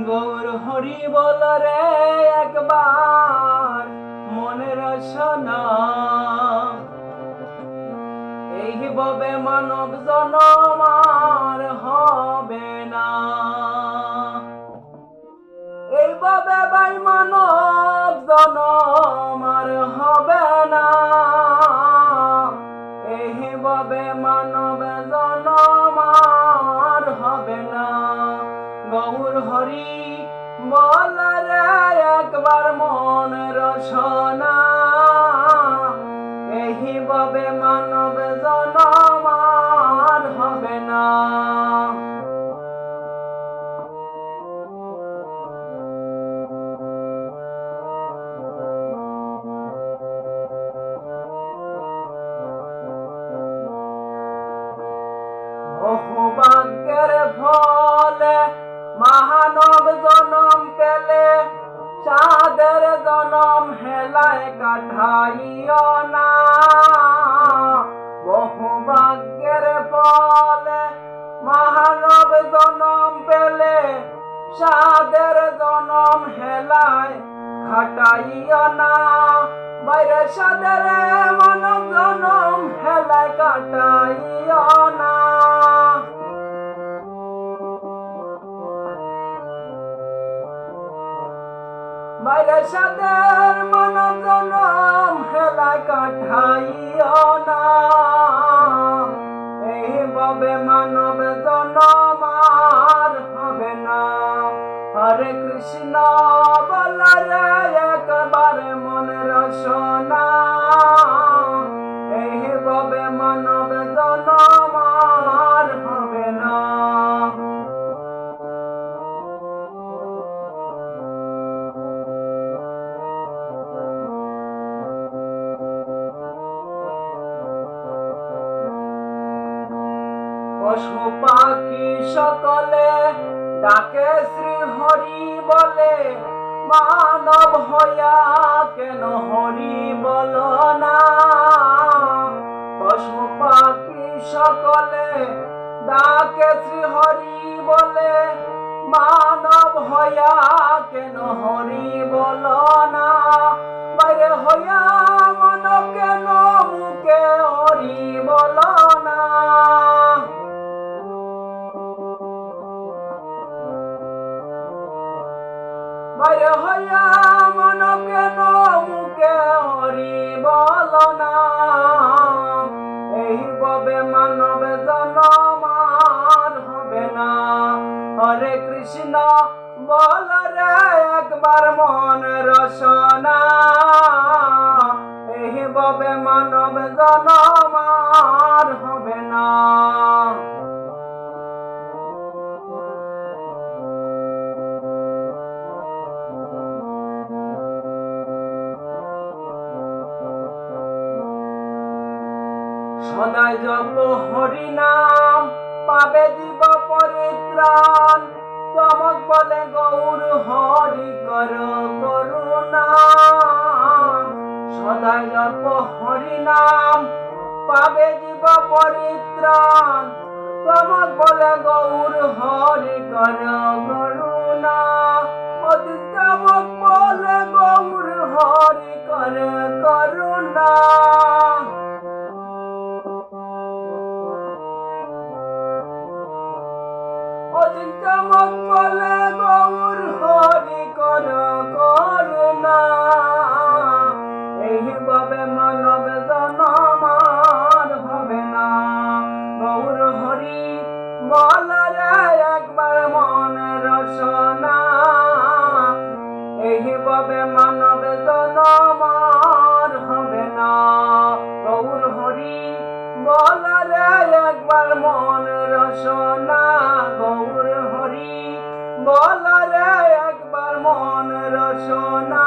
গৌর হরি বল রে একবার মনের রসনা, এইভাবে মানব জনম আর হবে না। এইভাবে ভাই মানব জনম আর হবে না। এইভাবে মানব জনম আর হবে না। গৌর হরি বল রে একবার মনের রসনা, এইভাবে মানব জনম আর হবে না। বহুভাগ্যের ফলে মহানব জনম পেলে, সাদের জনম হেলায় কাটাইও না। বহুভাগ্যের ফলে মহানব জনম পেলে, সাদের জনম হেলায় কাটাইও না। বাইরে সাদের মানব জনম হেলায় কাটাইও না। বাইরে সাদের মানব জনম হেলায় কাটাইও না। এইভাবে মানব জনম আর হবে না। হরে কৃষ্ণ বল রে একবার মনের রসনা, এইভাবে মানব জনম আর হবে না। পশু পাখি সকলে ডাকে শ্রী হরি বলে, মানব হইয়া কেন হরি বল না। পশু পাখি সকলে ডাকে শ্রী হরি বলে, মানব হইয়া কেন হরি বল না। বাইরে হইয়া মানব কেন মুখে হরি বল না। বাইরে হইয়া মানব কেন মুখে হরি বল না। এইভাবে মানব জনম আর হবে না। হরে কৃষ্ণ বল রে একবার মনের রসনা, এইভাবে মানব জনম আর হবে না। সদাই জপ হরি নাম পাবে জীব পরিত্রাণ, চমক বলে গৌর হরি কর করুণা। সদাই জপ হরি নাম পাবে জীব পরিত্রাণ, চমক বলে গৌর হরি কর করুণা। অতি চমক বলে গৌর হরি কর করুণা। চমক বলে গৌর হরি কর করুণা। এইভাবে মানব জনম আর হবে না। গৌর হরি বল রে একবার মনের রসনা, এইভাবে মানব জনম আর হবে না। গৌর হরি বল রে একবার মনের রসনা। গৌর হরি বল রে একবার মনের রসনা।